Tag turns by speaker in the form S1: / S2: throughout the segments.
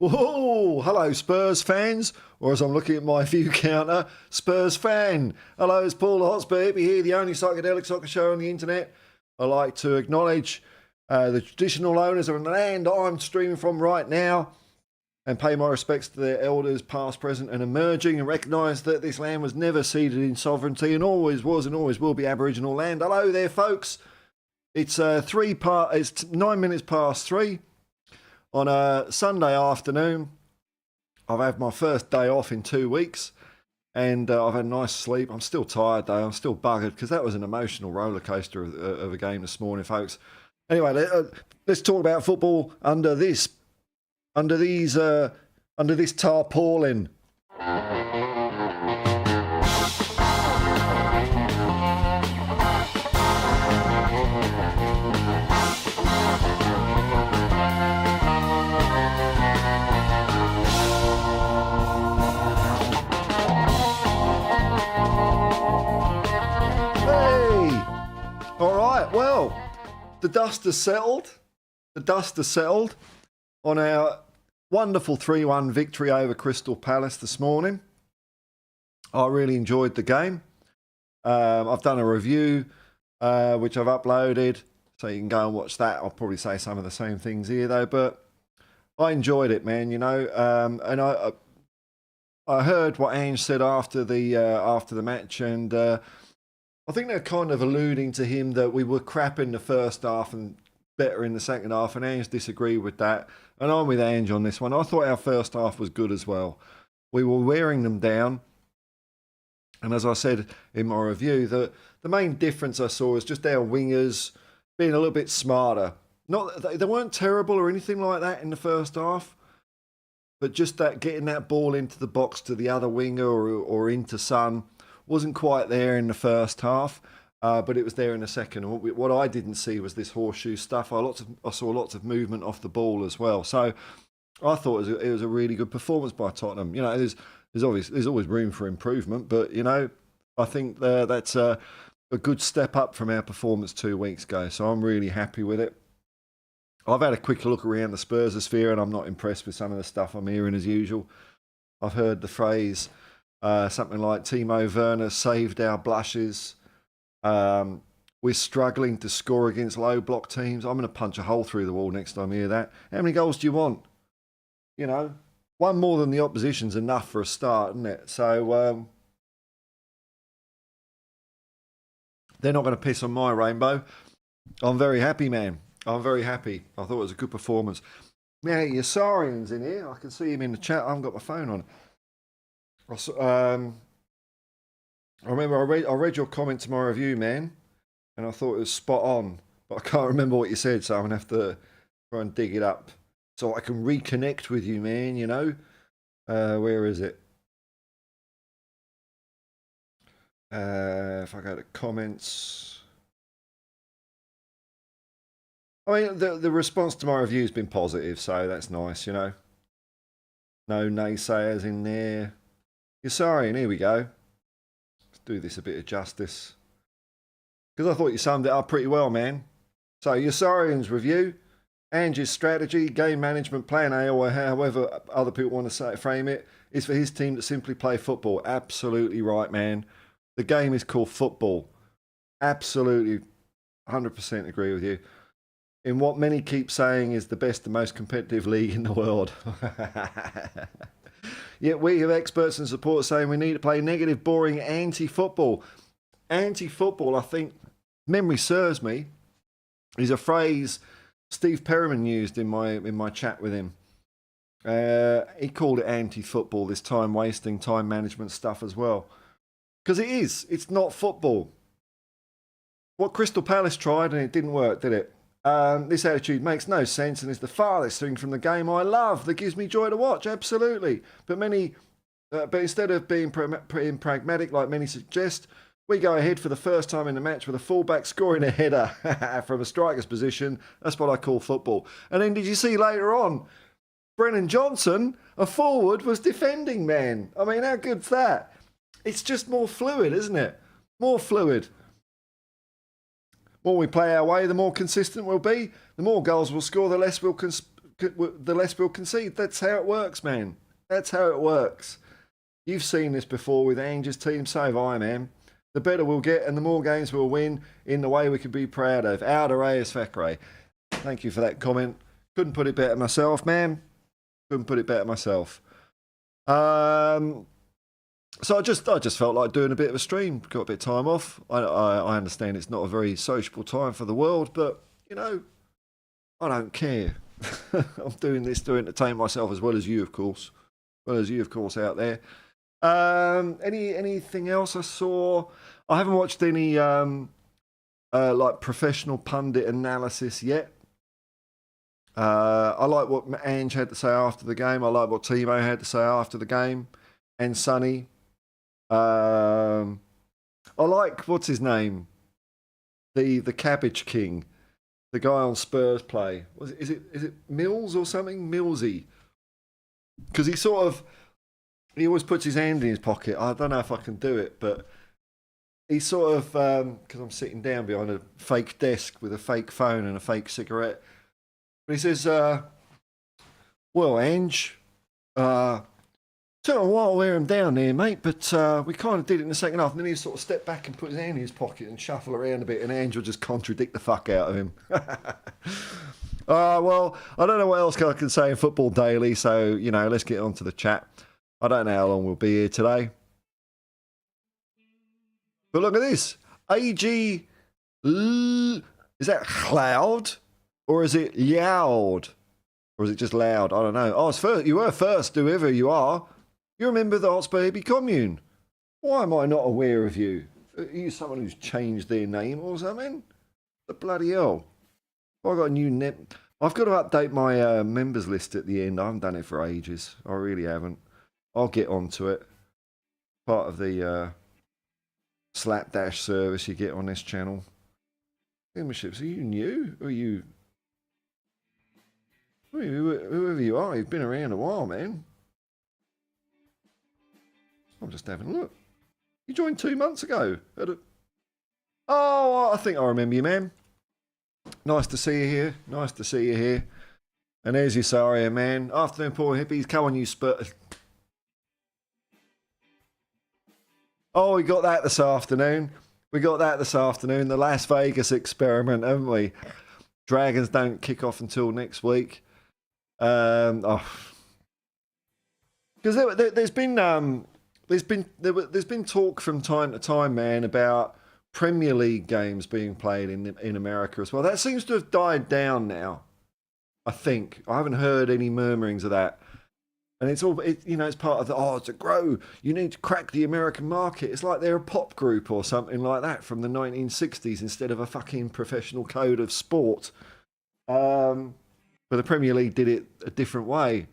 S1: Whoa, hello Spurs fans, or as I'm looking at my view counter, Spurs fan. Hello, it's Paul the Hotspur Hippie here, the only psychedelic soccer show on the internet. I like to acknowledge the traditional owners of the land I'm streaming from right now and pay my respects to their elders past, present and emerging, and recognise that this land was never ceded in sovereignty and always was and always will be Aboriginal land. Hello there folks, it's 9 minutes past 3. On a Sunday afternoon. I've had my first day off in 2 weeks and I've had a nice sleep. I'm still tired though, I'm still buggered because that was an emotional roller coaster of a game this morning, folks. Anyway, let's talk about football under this tarpaulin. All right, well, the dust has settled. The dust has settled on our wonderful 3-1 victory over Crystal Palace this morning. I really enjoyed the game. I've done a review, which I've uploaded, so you can go and watch that. I'll probably say some of the same things here, though, but I enjoyed it, man, you know. And I heard what Ange said after the match, and I think they're kind of alluding to him that we were crap in the first half and better in the second half, and Ange disagreed with that. And I'm with Ange on this one. I thought our first half was good as well. We were wearing them down. And as I said in my review, the main difference I saw was just our wingers being a little bit smarter. Not they weren't terrible or anything like that in the first half, but just that getting that ball into the box to the other winger or into Son wasn't quite there in the first half, but it was there in the second. What I didn't see was this horseshoe stuff. I saw lots of movement off the ball as well. So I thought it was a really good performance by Tottenham. You know, there's always room for improvement, but you know, I think that's a good step up from our performance 2 weeks ago. So I'm really happy with it. I've had a quick look around the Spursosphere, and I'm not impressed with some of the stuff I'm hearing as usual. I've heard the phrase. Something like Timo Werner saved our blushes. We're struggling to score against low block teams. I'm going to punch a hole through the wall next time I hear that. How many goals do you want? You know, one more than the opposition's enough for a start, isn't it? So they're not going to piss on my rainbow. I'm very happy, man. I'm very happy. I thought it was a good performance. Yeah, Yassarian's in here. I can see him in the chat. I haven't got my phone on. I remember I read your comment to my review, man, and I thought it was spot on, but I can't remember what you said, so I'm going to have to try and dig it up so I can reconnect with you, man, you know. Where is it? If I go to comments. I mean, the response to my review has been positive, so that's nice, you know. No naysayers in there. Yassarian, here we go. Let's do this a bit of justice. Because I thought you summed it up pretty well, man. So, Yassarian's review, Ange's strategy, game management, plan A, or however other people want to frame it, is for his team to simply play football. Absolutely right, man. The game is called football. Absolutely, 100% agree with you. In what many keep saying is the best and most competitive league in the world. Yet we have experts and support saying we need to play negative, boring, anti-football. Anti-football, I think, memory serves me, is a phrase Steve Perryman used in my chat with him. He called it anti-football, this time-wasting, time management stuff as well. Because it is. It's not football. What Crystal Palace tried and it didn't work, did it? This attitude makes no sense and is the farthest thing from the game I love that gives me joy to watch, absolutely. But instead of being pragmatic like many suggest, we go ahead for the first time in the match with a fullback scoring a header from a striker's position. That's what I call football. And then did you see later on, Brennan Johnson, a forward, was defending, man. I mean, how good's that? It's just more fluid, isn't it? More fluid. The more we play our way, the more consistent we'll be. The more goals we'll score, the less we'll the less we'll concede. That's how it works, man. That's how it works. You've seen this before with Ange's team, so have I, man. The better we'll get and the more games we'll win in the way we can be proud of. Outer Reyes Facre. Thank you for that comment. Couldn't put it better myself, man. Couldn't put it better myself. So I just felt like doing a bit of a stream. Got a bit of time off. I understand it's not a very sociable time for the world, but, you know, I don't care. I'm doing this to entertain myself as well as you, of course. Out there. Anything else I saw? I haven't watched any like professional pundit analysis yet. I like what Ange had to say after the game. I like what Timo had to say after the game, and Sonny. I like, what's his name? The Cabbage King, the guy on Spurs play. Is it Mills or something? Millsy. Because he always puts his hand in his pocket. I don't know if I can do it, but he sort of, because I'm sitting down behind a fake desk with a fake phone and a fake cigarette. But he says, well, Ange, took a while to wear him down there, mate, but we kind of did it in the second half. And then he sort of stepped back and put his hand in his pocket and shuffle around a bit, and Ange will just contradict the fuck out of him. Well, I don't know what else I can say in Football Daily, so, you know, let's get on to the chat. I don't know how long we'll be here today. But look at this. AG, is that loud? Or is it loud? Or is it just loud? I don't know. Oh, it's first. You were first, whoever you are. You remember the Hotspur Hippie commune. Why am I not aware of you? Are you someone who's changed their name or something? The bloody hell. I got a new I've got to update my members list at the end. I haven't done it for ages. I really haven't. I'll get onto it. Part of the slapdash service you get on this channel. Memberships, are you new? Or are you... Whoever you are, you've been around a while, man. I'm just having a look. You joined 2 months ago. Oh, I think I remember you, man. Nice to see you here. Nice to see you here. And there's your sorry, man. Afternoon, poor hippies. Come on, you Spurs. Oh, we got that this afternoon. The Las Vegas experiment, haven't we? Dragons don't kick off until next week. Because there's been talk from time to time, man, about Premier League games being played in America as well. That seems to have died down now. I think I haven't heard any murmurings of that. And it's all, it's part of to grow, you need to crack the American market. It's like they're a pop group or something like that from the 1960s instead of a fucking professional code of sport. But the Premier League did it a different way.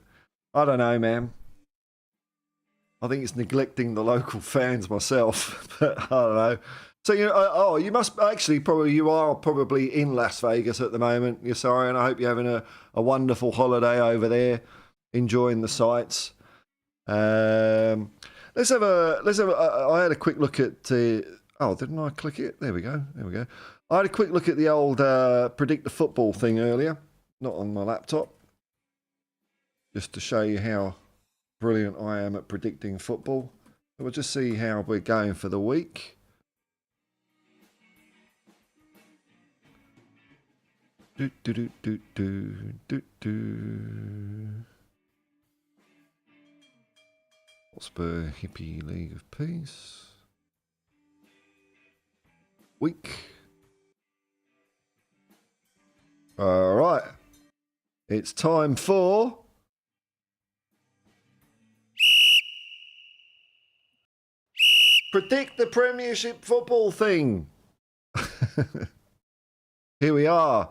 S1: I don't know, man. I think it's neglecting the local fans myself, but I don't know. So, you must actually you are probably in Las Vegas at the moment. You're sorry, and I hope you're having a wonderful holiday over there. Enjoying the sights. I had a quick look at. Didn't I click it? There we go. I had a quick look at the old predict the football thing earlier, not on my laptop, just to show you how brilliant I am at predicting football. We'll just see how we're going for the week. Hotspur Hippie League of Peace. Week. All right. It's time for predict the Premiership football thing. Here we are.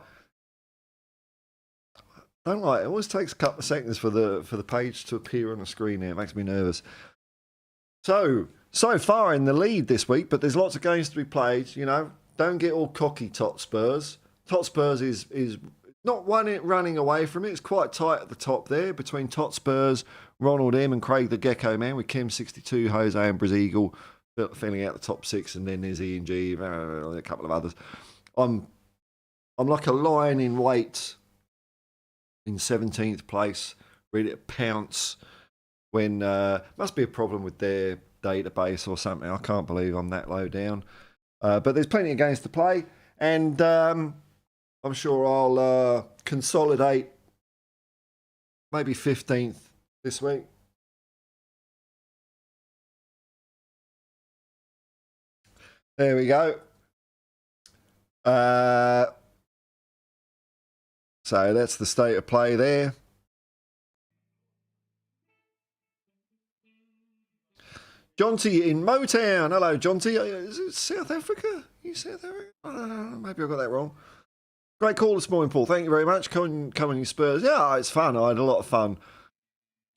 S1: Don't like it. It always takes a couple of seconds for the page to appear on the screen here. It makes me nervous. So far in the lead this week, but there's lots of games to be played. Don't get all cocky, Tot Spurs. Tot Spurs is not running away from it. It's quite tight at the top there between Tot Spurs, Ronald M and Craig the Gecko Man with Kim62, Jose and Brazeagle filling out the top six, and then there's E and G, a couple of others. I'm like a lion in wait in 17th place, ready to pounce when must be a problem with their database or something. I can't believe I'm that low down. But there's plenty of games to play, and I'm sure I'll consolidate maybe 15th this week. There we go. So that's the state of play there. Jonty in Motown. Hello, Jonty. Is it South Africa? You South Africa? Maybe I got that wrong. Great call this morning, Paul. Thank you very much. Coming, you Spurs. Yeah, it's fun. I had a lot of fun.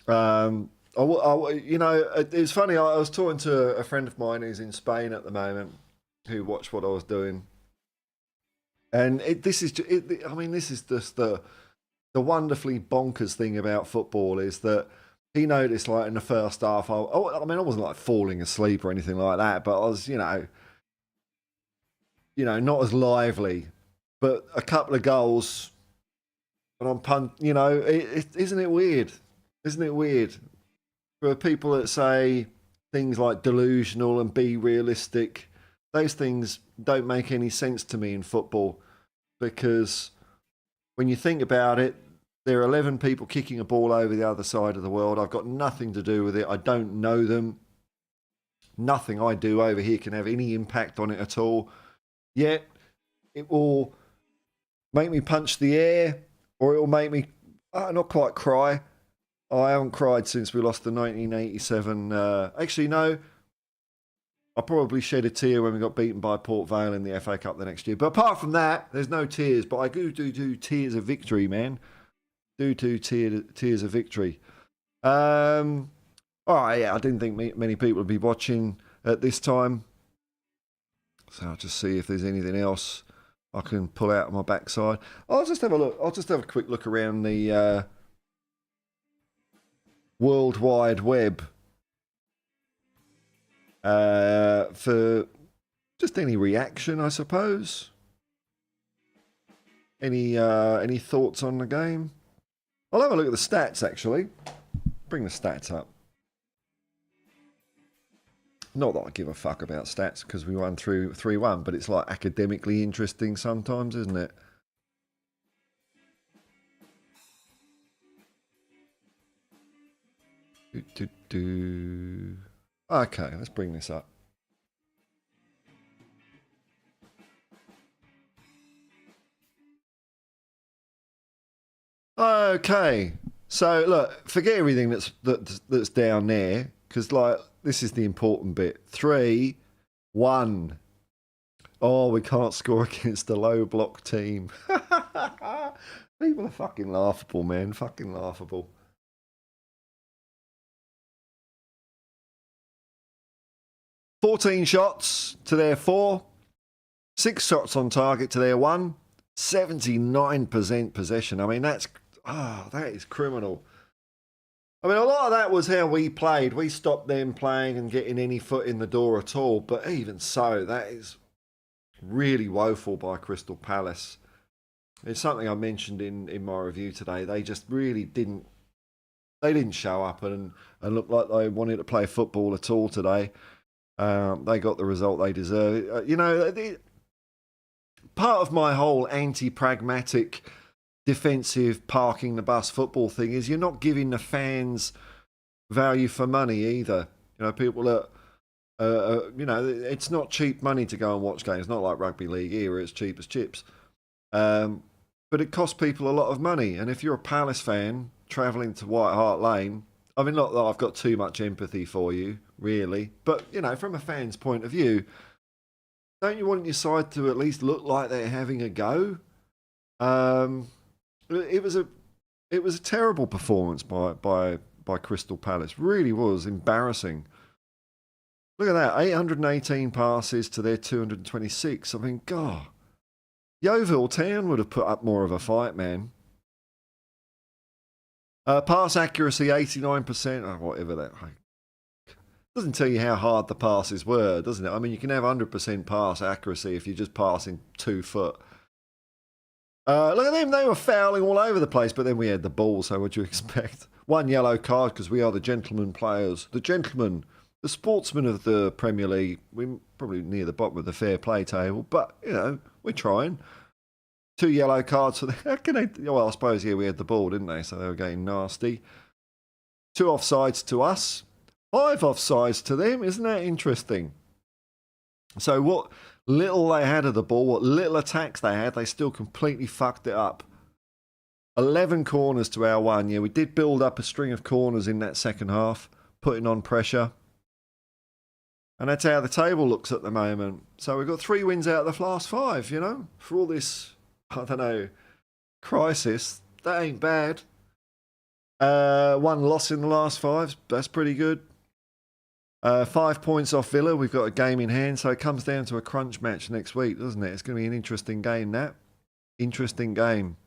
S1: You know, it's funny. I was talking to a friend of mine who's in Spain at the moment, who watched what I was doing, and this is just the wonderfully bonkers thing about football is that he noticed, like, in the first half, I wasn't like falling asleep or anything like that, but I was, you know, not as lively, but a couple of goals, and I'm you know, isn't it weird? Isn't it weird for people that say things like delusional and be realistic? Those things don't make any sense to me in football, because when you think about it, there are 11 people kicking a ball over the other side of the world. I've got nothing to do with it. I don't know them. Nothing I do over here can have any impact on it at all. Yet it will make me punch the air, or it will make me not quite cry. I haven't cried since we lost the 1987. Actually, no. I probably shed a tear when we got beaten by Port Vale in the FA Cup the next year. But apart from that, there's no tears. But I do tears of victory, man. Do tears of victory. All right, yeah, I didn't think many people would be watching at this time. So I'll just see if there's anything else I can pull out of my backside. I'll just have a look. I'll just have a quick look around the World Wide Web for just any reaction, I suppose. Any thoughts on the game? I'll have a look at the stats, actually. Bring the stats up. Not that I give a fuck about stats, because we won through 3-1, but it's like academically interesting sometimes, isn't it? Okay, let's bring this up. Okay, so look, forget everything that's down there, because like this is the important bit. 3-1. Oh, we can't score against a low block team. People are fucking laughable, man. Fucking laughable. "14 shots to their 4, 6 shots on target to their 1, 79% possession." I mean, that is criminal. I mean, a lot of that was how we played. We stopped them playing and getting any foot in the door at all. But even so, that is really woeful by Crystal Palace. It's something I mentioned in my review today. They just really didn't. They didn't show up and look like they wanted to play football at all today. They got the result they deserve. Part of my whole anti-pragmatic defensive parking the bus football thing is you're not giving the fans value for money either. You know, people that, it's not cheap money to go and watch games. It's not like rugby league here, it's cheap as chips. But it costs people a lot of money. And if you're a Palace fan travelling to White Hart Lane, I mean, not that I've got too much empathy for you, really, but, you know, from a fan's point of view, don't you want your side to at least look like they're having a go? It was a terrible performance by Crystal Palace. Really was embarrassing. Look at that, 818 passes to their 226. I mean, God, Yeovil Town would have put up more of a fight, man. Pass accuracy 89%, or whatever that. Doesn't tell you how hard the passes were, doesn't it? I mean, you can have 100% pass accuracy if you're just passing 2 foot. Look at them, they were fouling all over the place, but then we had the ball, so what do you expect? One yellow card because we are the gentlemen players. The gentlemen, the sportsmen of the Premier League. We're probably near the bottom of the fair play table, but, you know, we're trying. 2 yellow cards for the... How can they... Well, I suppose, yeah, we had the ball, didn't they? So they were getting nasty. 2 offsides to us. 5 offsides to them. Isn't that interesting? So what little they had of the ball, what little attacks they had, they still completely fucked it up. 11 corners to our 1. Yeah, we did build up a string of corners in that second half, putting on pressure. And that's how the table looks at the moment. So we've got 3 wins out of the last 5, you know, for all this... I don't know, crisis. That ain't bad. 1 loss in the last 5. That's pretty good. 5 points off Villa. We've got a game in hand, so it comes down to a crunch match next week, doesn't it? It's going to be an interesting game, that. Interesting game.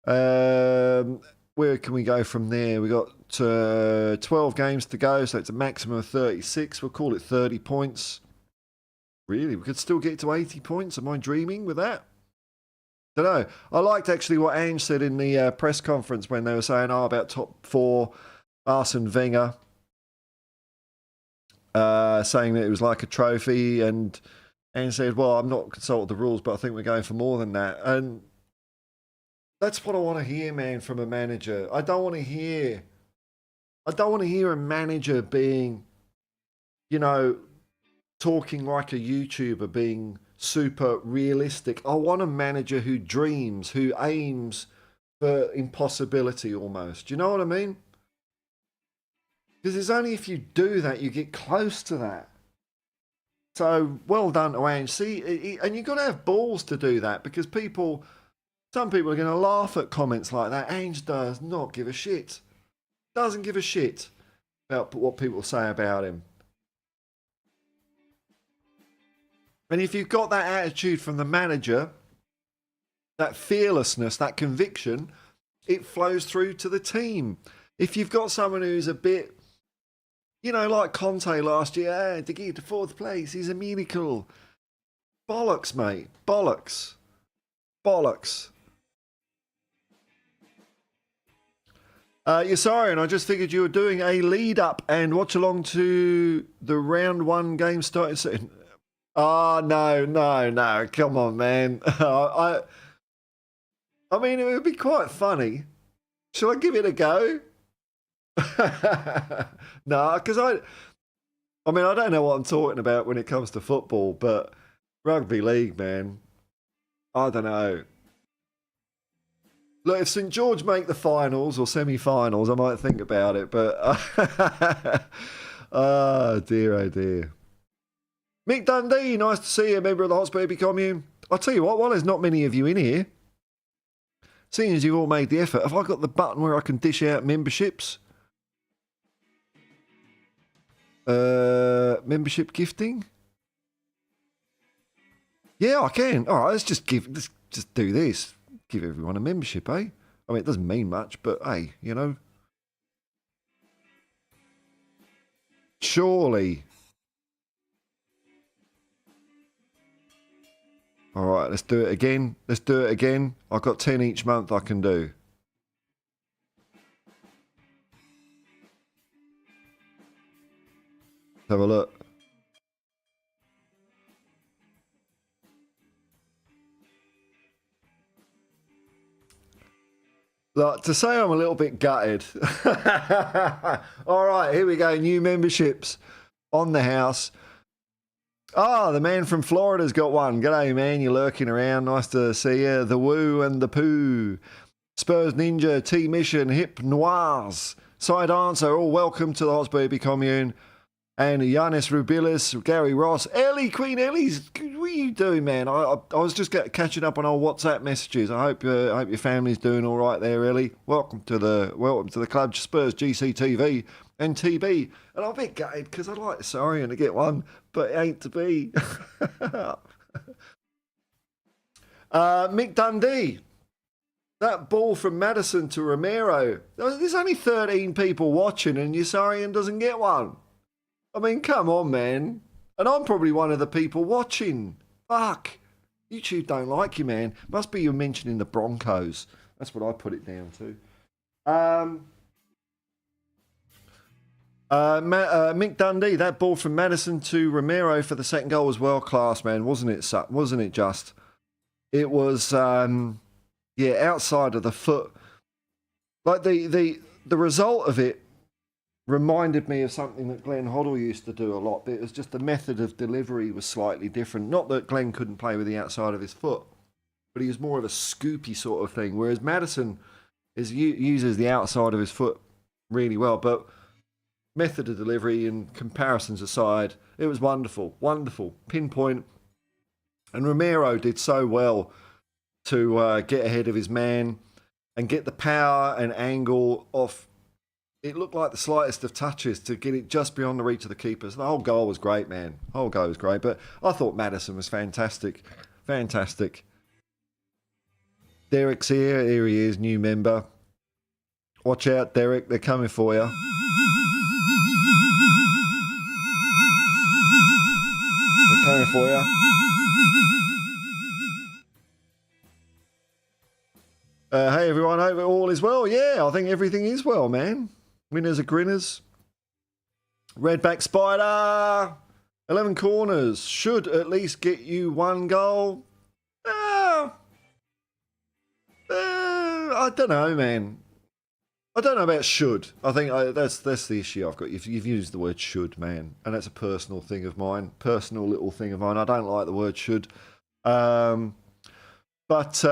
S1: Where can we go from there? We've got 12 games to go, so it's a maximum of 36. We'll call it 30 points. Really? We could still get to 80 points? Am I dreaming with that? Don't know. I liked actually what Ange said in the press conference when they were saying, about top 4, Arsene Wenger, saying that it was like a trophy, and Ange said, well, I'm not consulted the rules, but I think we're going for more than that. And that's what I want to hear, man, from a manager. I don't want to hear a manager being, you know, talking like a YouTuber, being super realistic. I want a manager who dreams, who aims for impossibility almost. Do you know what I mean? Because it's only if you do that you get close to that. So well done to Ange. See, and you've got to have balls to do that, because some people are going to laugh at comments like that. Ange does not give a shit. Doesn't give a shit about what people say about him. And if you've got that attitude from the manager, that fearlessness, that conviction, it flows through to the team. If you've got someone who's a bit, you know, like Conte last year, to get to 4th place, he's a miracle. Bollocks, mate. Bollocks. Bollocks. You're sorry, and I just figured you were doing a lead up and watch along to the round 1 game starting soon. Oh, no. Come on, man. I mean, it would be quite funny. Shall I give it a go? No, because I don't know what I'm talking about when it comes to football, but rugby league, man, I don't know. Look, if St George make the finals or semi-finals, I might think about it, but oh dear. Mick Dundee, nice to see you, a member of the Hotspur Hippie commune. I'll tell you what, while there's not many of you in here, seeing as you've all made the effort, have I got the button where I can dish out memberships? Membership gifting? Yeah, I can. All right, let's just do this. Give everyone a membership, eh? I mean, it doesn't mean much, but hey, you know. Surely. All right, let's do it again. I've got 10 each month I can do. Have a look. Look, to say I'm a little bit gutted. All right, here we go. New memberships on the house. Ah, the man from Florida's got one. G'day, man. You're lurking around. Nice to see you. The Woo and the Poo. Spurs Ninja, T-Mission, Hip Noirs, Side Answer, all welcome to the Hotspur Hippie commune. And Yanis Rubilis, Gary Ross, Ellie, Queen Ellie's. What are you doing, man? I was just catching up on old WhatsApp messages. I hope your family's doing all right there, Ellie. Welcome to the club, Spurs GCTV and TB. And I'm a bit gutted because I'd like Sorian to get one, but it ain't to be. Mick Dundee. That ball from Madison to Romero. There's only 13 people watching and Sorian doesn't get one. I mean, come on, man. And I'm probably one of the people watching. Fuck. YouTube don't like you, man. Must be you're mentioning the Broncos. That's what I put it down to. Mick Dundee, that ball from Madison to Romero for the second goal was world class, man, wasn't it? Wasn't it just? It was, outside of the foot. Like the result of it reminded me of something that Glenn Hoddle used to do a lot, but it was just the method of delivery was slightly different. Not that Glenn couldn't play with the outside of his foot, but he was more of a scoopy sort of thing, whereas Madison uses the outside of his foot really well. But method of delivery and comparisons aside, it was wonderful, wonderful, pinpoint. And Romero did so well to get ahead of his man and get the power and angle off. It looked like the slightest of touches to get it just beyond the reach of the keepers. The whole goal was great, man. The whole goal was great. But I thought Madison was fantastic. Fantastic. Derek's here. Here he is, new member. Watch out, Derek. They're coming for you. They're coming for you. Hey, everyone. Hope all is well. Yeah, I think everything is well, man. Winners are grinners. Redback Spider. 11 corners. Should at least get you one goal. I don't know, man. I don't know about should. I think that's the issue I've got. You've used the word should, man. And that's a personal thing of mine. Personal little thing of mine. I don't like the word should. But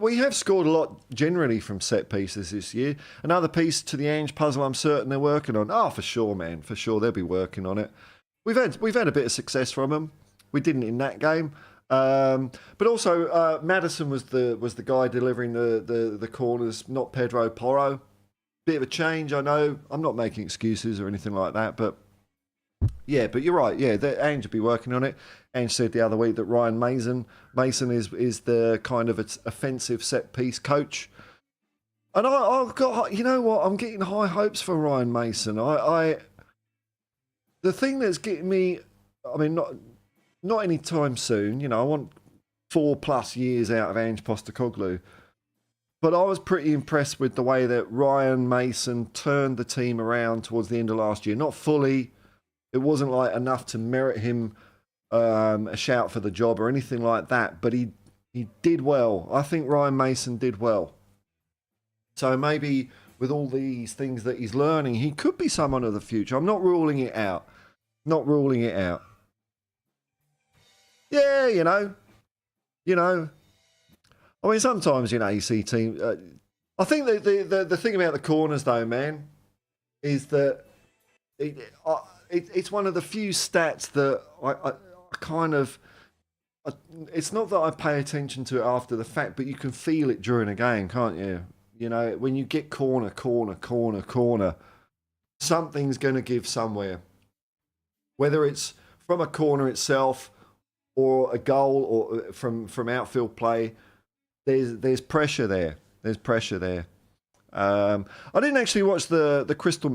S1: we have scored a lot generally from set pieces this year. Another piece to the Ange puzzle I'm certain they're working on. Oh, for sure, man. For sure, they'll be working on it. We've had a bit of success from them. We didn't in that game. But also, Madison was the guy delivering the corners, not Pedro Porro. Bit of a change, I know. I'm not making excuses or anything like that, but yeah, but you're right. Yeah, Ange will be working on it. Ange said the other week that Ryan Mason is the kind of offensive set piece coach. And I've got, you know what? I'm getting high hopes for Ryan Mason. The thing that's getting me, I mean, not anytime soon. You know, I want 4+ years out of Ange Postecoglou. But I was pretty impressed with the way that Ryan Mason turned the team around towards the end of last year. Not fully. It wasn't like enough to merit him a shout for the job or anything like that. But he did well. I think Ryan Mason did well. So maybe with all these things that he's learning, he could be someone of the future. I'm not ruling it out. Not ruling it out. Yeah, you know. I mean, sometimes, you see teams. I think the thing about the corners, though, man, is that it's one of the few stats that I kind of. It's not that I pay attention to it after the fact, but you can feel it during a game, can't you? You know, when you get corner, something's going to give somewhere. Whether it's from a corner itself or a goal or from outfield play, there's pressure there. There's pressure there. I didn't actually watch the Crystal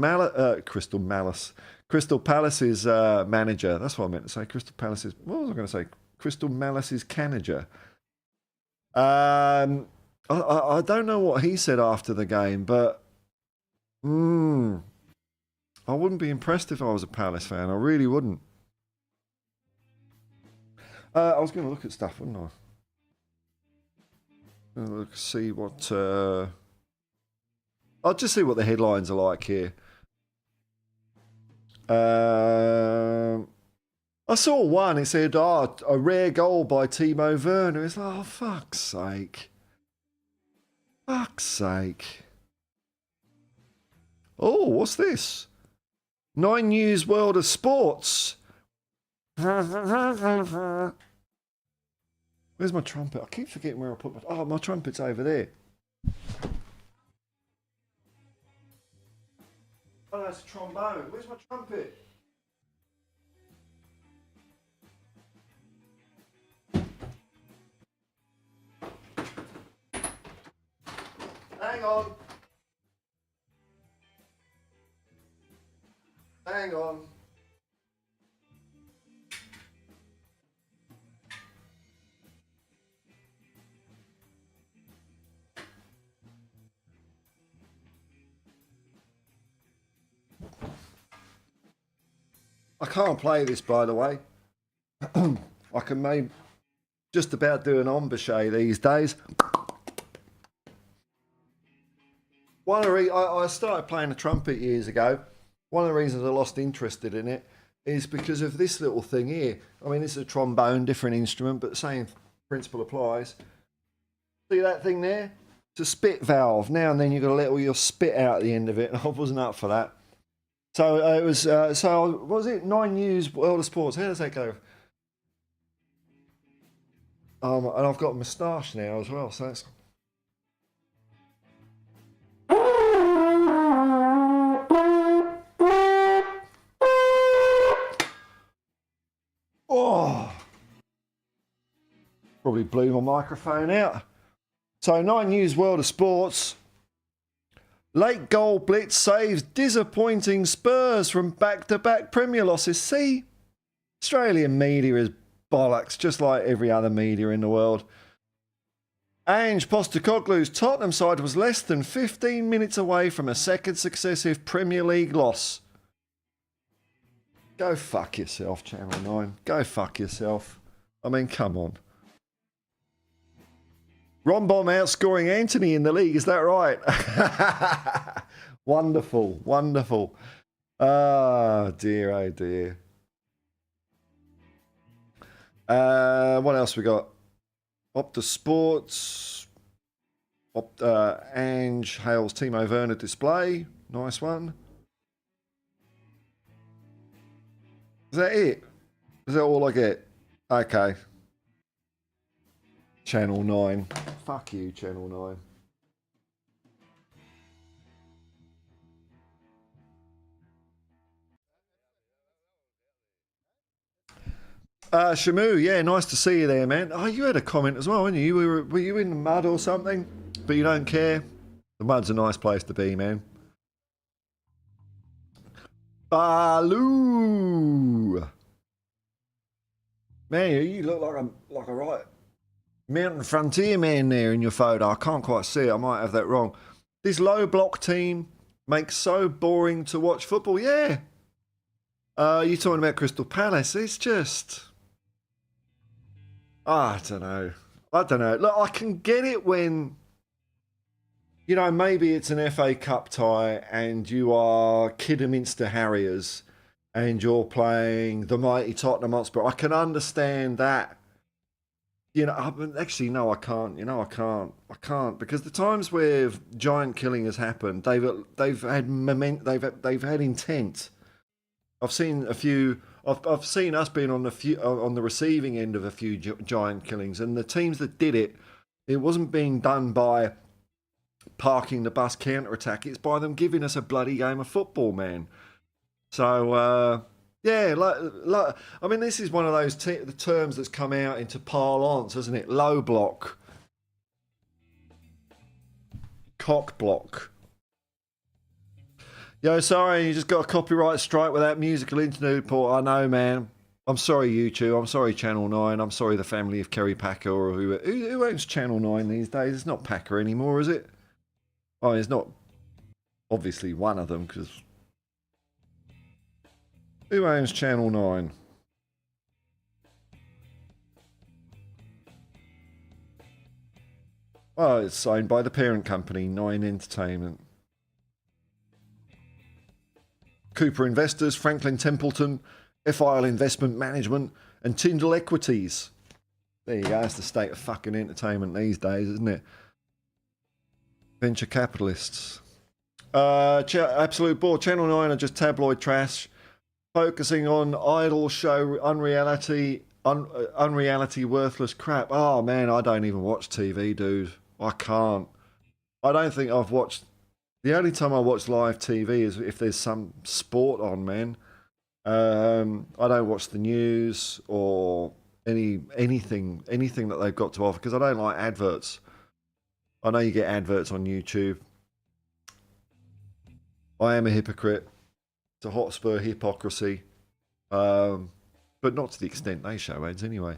S1: Palace's manager. That's what I meant to say. Crystal Palace's. What was I going to say? Crystal Palace's manager. I don't know what he said after the game, but I wouldn't be impressed if I was a Palace fan. I really wouldn't. I was going to look at stuff, wouldn't I? Look, see what. I'll just see what the headlines are like here. I saw one. It said, a rare goal by Timo Werner. It's like, oh, fuck's sake. Fuck's sake. Oh, what's this? 9 News World of Sports. Where's my trumpet? I keep forgetting where I put my... Oh, my trumpet's over there. Oh, that's a trombone. Where's my trumpet? Hang on. Hang on. I can't play this, by the way. I can maybe just about do an embouchure these days. I started playing the trumpet years ago. One of the reasons I lost interest in it is because of this little thing here. I mean, this is a trombone, different instrument, but the same principle applies. See that thing there? It's a spit valve. Now and then you've got to let all your spit out at the end of it, and I wasn't up for that. So it was, what was it? 9 News World of Sports. How does that go? And I've got a moustache now as well, so that's... Oh! Probably blew my microphone out. So 9 News World of Sports. Late goal blitz saves disappointing Spurs from back-to-back Premier losses. See? Australian media is bollocks, just like every other media in the world. Ange Postecoglou's Tottenham side was less than 15 minutes away from a second successive Premier League loss. Go fuck yourself, Channel 9. Go fuck yourself. I mean, come on. Rombom outscoring Anthony in the league, is that right? Wonderful, wonderful. Oh dear, oh dear. What else we got? Opta Sports. Ange hails Timo Werner display. Nice one. Is that it? Is that all I get? Okay. Channel 9. Fuck you, Channel 9. Shamu, yeah, nice to see you there, man. Oh, you had a comment as well, didn't you? Were you in the mud or something? But you don't care? The mud's a nice place to be, man. Baloo! Man, you look like a right mountain frontier man there in your photo. I can't quite see it. I might have that wrong. This low block team makes so boring to watch football. Yeah. You're talking about Crystal Palace. It's just... I don't know. Look, I can get it when, you know, maybe it's an FA Cup tie and you are Kidderminster Harriers and you're playing the mighty Tottenham Hotspur. I can understand that. You know, actually, no, I can't. You know, I can't because the times where giant killing has happened, they've had intent. I've seen a few. I've seen us being on the receiving end of a few giant killings, and the teams that did it, it wasn't being done by parking the bus counter attack. It's by them giving us a bloody game of football, man. So. Yeah, like I mean, this is one of those the terms that's come out into parlance, isn't it? Low block, cock block. Yo, sorry, you just got a copyright strike with that musical interlude, Paul. I know, man. I'm sorry, YouTube. I'm sorry, Channel 9. I'm sorry, the family of Kerry Packer or who owns Channel 9 these days. It's not Packer anymore, is it? Oh, it's not. Obviously, one of them because. Who owns Channel 9? Oh, it's owned by the parent company, 9 Entertainment. Cooper Investors, Franklin Templeton, FIL Investment Management, and Tyndall Equities. There you go, that's the state of fucking entertainment these days, isn't it? Venture capitalists. Absolute bore. Channel 9 are just tabloid trash. Focusing on idol show, unreality, worthless crap. Oh man, I don't even watch TV, dude. I can't. I don't think I've watched. The only time I watch live TV is if there's some sport on, man. I don't watch the news or anything that they've got to offer because I don't like adverts. I know you get adverts on YouTube. I am a hypocrite. It's a Hotspur hypocrisy, but not to the extent they show ads anyway.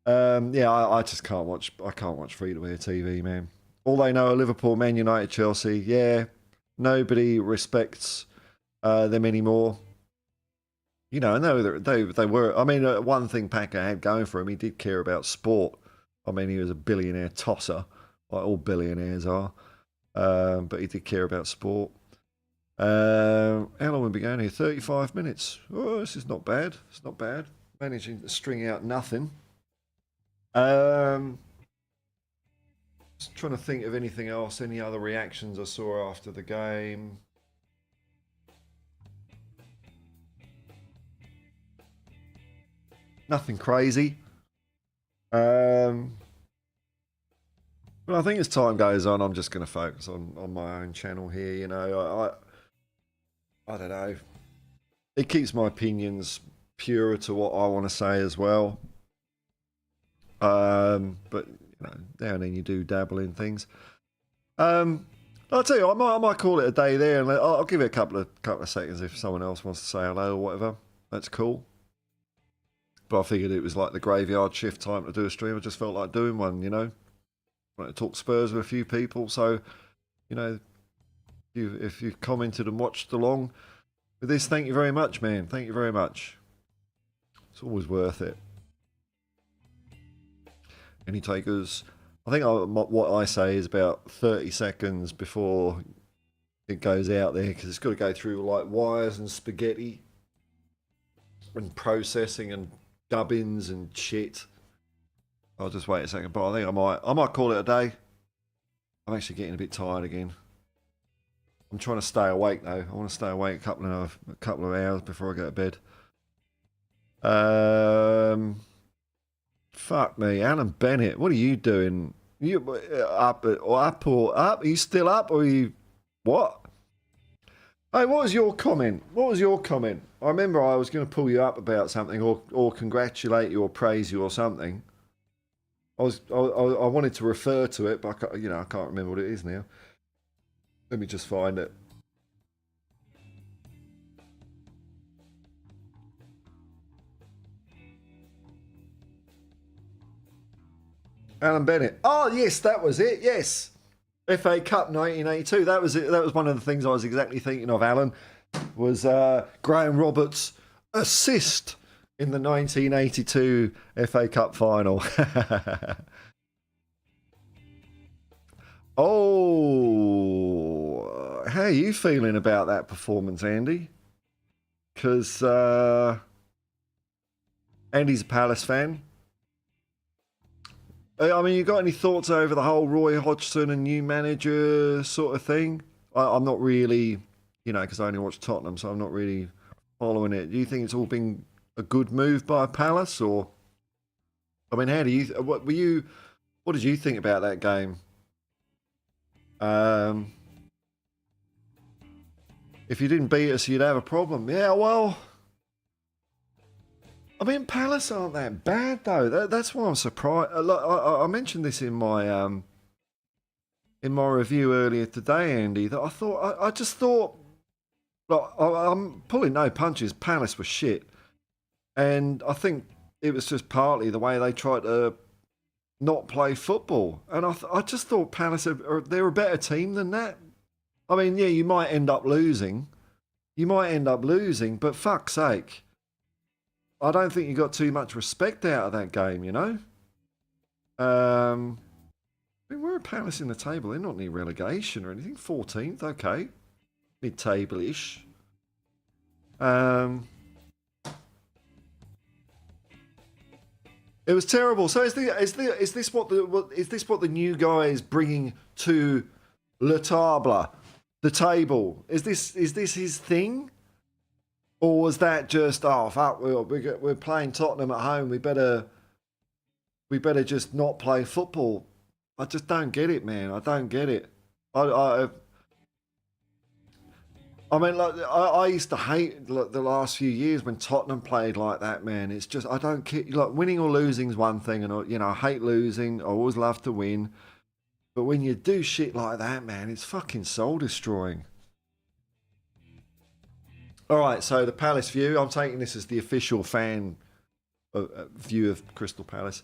S1: Yeah, I just can't watch. I can't watch free-to-air TV, man. All they know are Liverpool, Man United, Chelsea. Yeah, nobody respects them anymore. You know, no, they were. I mean, one thing Packer had going for him, he did care about sport. I mean, he was a billionaire tosser, like all billionaires are. But he did care about sport. How long have we been going here? 35 minutes. Oh, this is not bad. It's not bad. Managing to string out nothing. Just trying to think of anything else, any other reactions I saw after the game. Nothing crazy. But I think as time goes on, I'm just going to focus on my own channel here. You know, I don't know. It keeps my opinions purer to what I want to say as well. But you know, now and then you do dabble in things. I'll tell you, I might call it a day there, and I'll give it a couple of seconds if someone else wants to say hello or whatever. That's cool. But I figured it was like the graveyard shift time to do a stream. I just felt like doing one, you know. I want to talk Spurs with a few people, so you know, if you've commented and watched along with this, thank you very much, man. Thank you very much. It's always worth it. Any takers? I think what I say is about 30 seconds before it goes out there, because it's got to go through like wires and spaghetti and processing and gubbins and shit. I'll just wait a second, but I think I might call it a day. I'm actually getting a bit tired again. I'm trying to stay awake though. I want to stay awake a couple of hours before I go to bed. Fuck me, Alan Bennett. What are you doing? You up? Are you still up, or are you what? Hey, what was your comment? What was your comment? I remember I was going to pull you up about something, or congratulate you, or praise you, or something. I wanted to refer to it, but I can't remember what it is now. Let me just find it. Alan Bennett. Oh yes, that was it. Yes, FA Cup 1982. That was it. That was one of the things I was exactly thinking of. Alan was Graham Roberts' assist in the 1982 FA Cup final. Oh, how are you feeling about that performance, Andy? Because Andy's a Palace fan. I mean, you got any thoughts over the whole Roy Hodgson and new manager sort of thing? I'm not really, you know, because I only watch Tottenham, so I'm not really following it. Do you think it's all been a good move by Palace, or? I mean, how do you? What did you think about that game? If you didn't beat us, you'd have a problem. Yeah, well, I mean, Palace aren't that bad though. That's why I'm surprised. I mentioned this in my review earlier today, Andy. That I just thought, look, I'm pulling no punches. Palace was shit, and I think it was just partly the way they tried to not play football. And I just thought Palace they're a better team than that. I mean, yeah, you might end up losing. But fuck's sake, I don't think you got too much respect out of that game, you know? I mean, where are Palace in the table? They're not near relegation or anything. 14th, okay. Mid-table-ish. It was terrible. So is this what the new guy is bringing to Le Table, the table? Is this his thing? Or was that just, oh fuck, we're playing Tottenham at home, we better just not play football? I just don't get it, man. I don't get it. I mean, like, I used to hate the last few years when Tottenham played like that, man. It's just, I don't care. Like, winning or losing is one thing, and you know, I hate losing. I always love to win, but when you do shit like that, man, it's fucking soul destroying. All right, so the Palace view. I'm taking this as the official fan view of Crystal Palace.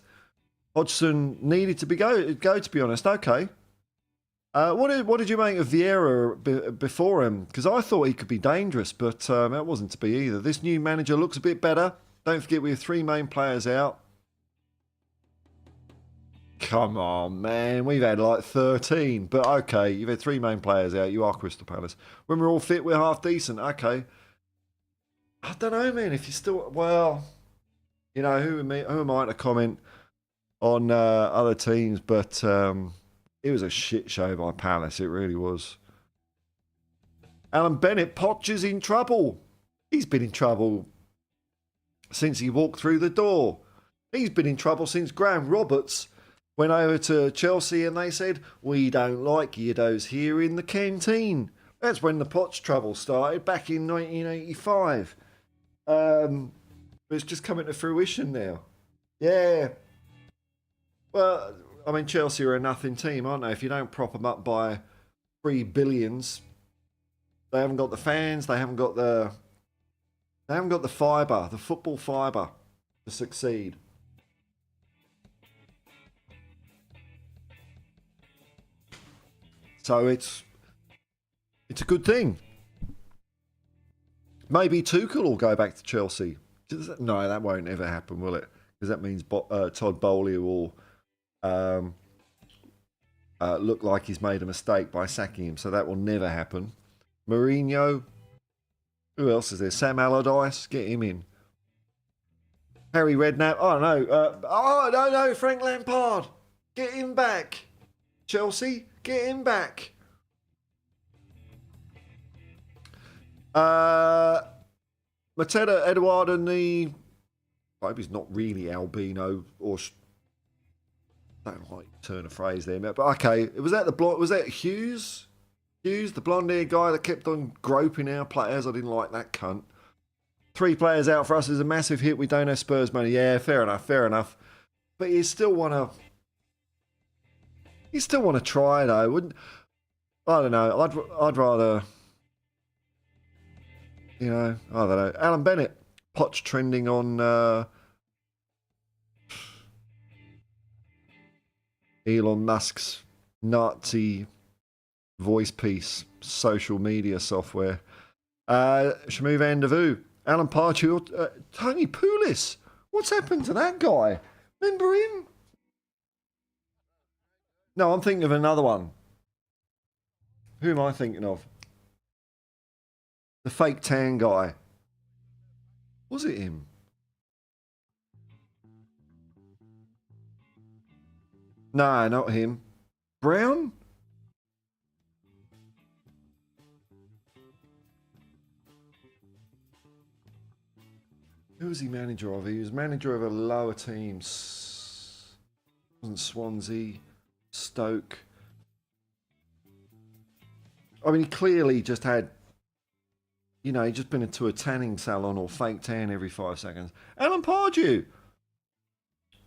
S1: Hodgson needed to go. To be honest, okay. What did you make of Vieira before him? Because I thought he could be dangerous, but that wasn't to be either. This new manager looks a bit better. Don't forget we have 3 main players out. Come on, man. We've had like 13. But okay, you've had 3 main players out. You are Crystal Palace. When we're all fit, we're half decent. Okay. I don't know, man. If you still... Well, you know, who am I to comment on other teams? But it was a shit show by Palace. It really was. Alan Bennett, Poch is in trouble. He's been in trouble since he walked through the door. He's been in trouble since Graham Roberts went over to Chelsea and they said, we don't like Yiddos here in the canteen. That's when the Poch trouble started back in 1985. It's just coming to fruition now. Yeah. Well, I mean, Chelsea are a nothing team, aren't they? If you don't prop them up by 3 billions, they haven't got the fans, they haven't got the fibre, the football fibre to succeed. So it's a good thing. Maybe Tuchel will go back to Chelsea. No, that won't ever happen, will it? Because that means Todd Bowley will look like he's made a mistake by sacking him. So that will never happen. Mourinho. Who else is there? Sam Allardyce. Get him in. Harry Redknapp. Oh, no. No. Frank Lampard. Get him back. Chelsea. Get him back. Mateta Edouard and the... I hope he's not really albino or... I don't like turn a phrase there, but okay. Was that Hughes? Hughes, the blonde-haired guy that kept on groping our players. I didn't like that cunt. 3 players out for us is a massive hit. We don't have Spurs money. Yeah, fair enough. But you still want to try though, wouldn't? I don't know. I'd rather, you know, I don't know. Alan Bennett, Poch trending on Elon Musk's Nazi voice piece, social media software. Shamu Van Der Vu, Alan Pardew, Tony Pulis. What's happened to that guy? Remember him? No, I'm thinking of another one. Who am I thinking of? The fake tan guy. Was it him? No, not him. Brown? Who was he manager of? He was manager of a lower team. Wasn't Swansea, Stoke. I mean, he clearly just had, you know, he'd just been into a tanning salon or fake tan every 5 seconds. Alan Pardew.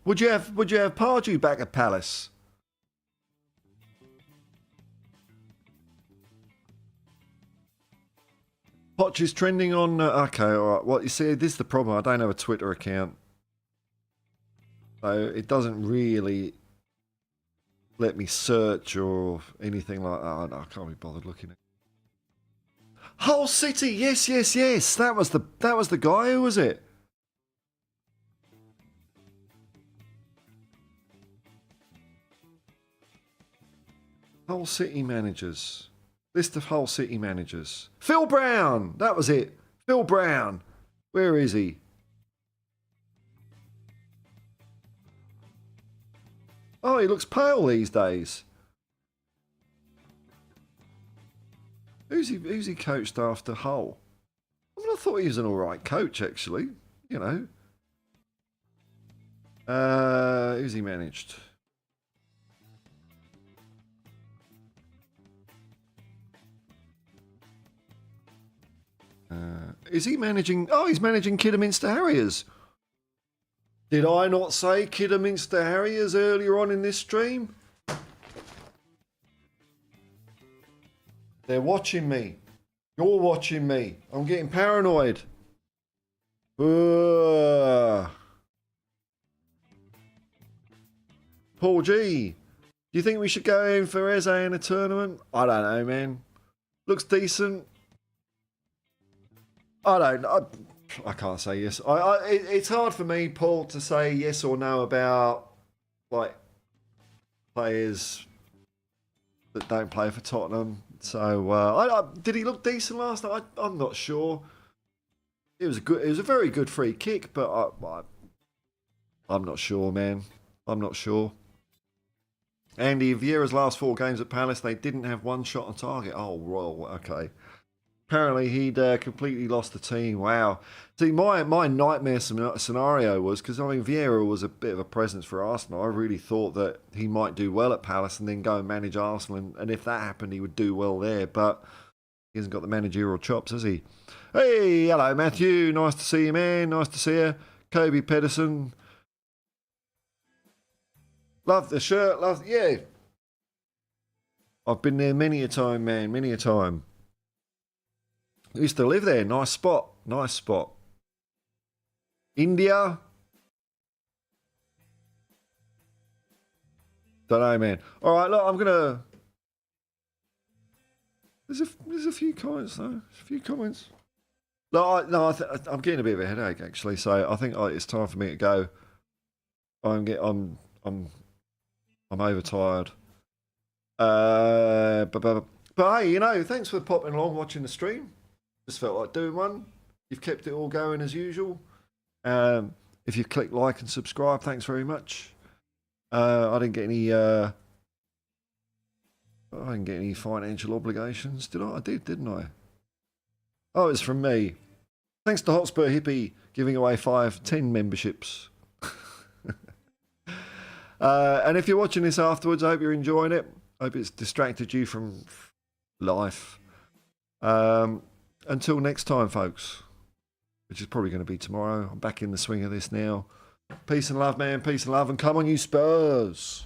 S1: Would you have Pardew back at Palace? Poch is trending on... okay, all right. Well, you see, this is the problem. I don't have a Twitter account. So it doesn't really let me search or anything like that. I can't be bothered looking at it. Hull City! Yes. That was the guy. Who was it? Hull City managers. List of Hull City managers. Phil Brown! That was it. Phil Brown. Where is he? Oh, he looks pale these days. Who's he coached after Hull? I mean, I thought he was an alright coach, actually. You know. Who's he managed? Is he managing... Oh, he's managing Kidderminster Harriers. Did I not say Kidderminster Harriers earlier on in this stream? They're watching me. You're watching me. I'm getting paranoid. Paul G. you think we should go in for Eze in a tournament? I don't know, man. Looks decent. I can't say yes. It's hard for me, Paul, to say yes or no about like players that don't play for Tottenham. So did he look decent last night? I'm not sure. It was a very good free kick, but I'm not sure, man. I'm not sure. Andy, Vieira's last 4 games at Palace, they didn't have one shot on target. Oh, well, okay. Apparently, he'd completely lost the team. Wow. See, my nightmare scenario was, because, I mean, Vieira was a bit of a presence for Arsenal. I really thought that he might do well at Palace and then go and manage Arsenal. And if that happened, he would do well there. But he hasn't got the managerial chops, has he? Hey, hello, Matthew. Nice to see you, man. Nice to see you. Kobe Pedersen. Love the shirt. Yeah. I've been there many a time, man. Many a time. I used to live there. Nice spot. Nice spot. India. Don't know, man. All right, look, I'm gonna. There's a few comments though. There's a few comments. I'm getting a bit of a headache actually, so I think it's time for me to go. I'm overtired. But hey, you know, thanks for popping along, watching the stream. Just felt like doing one. You've kept it all going as usual. If you've clicked like and subscribe, thanks very much. I didn't get any financial obligations, did I? I did, didn't I? Oh, it's from me. Thanks to Hotspur Hippie giving away 10 memberships. And if you're watching this afterwards, I hope you're enjoying it. I hope it's distracted you from life. Until next time, folks, which is probably going to be tomorrow. I'm back in the swing of this now. Peace and love, man. Peace and love. And come on, you Spurs.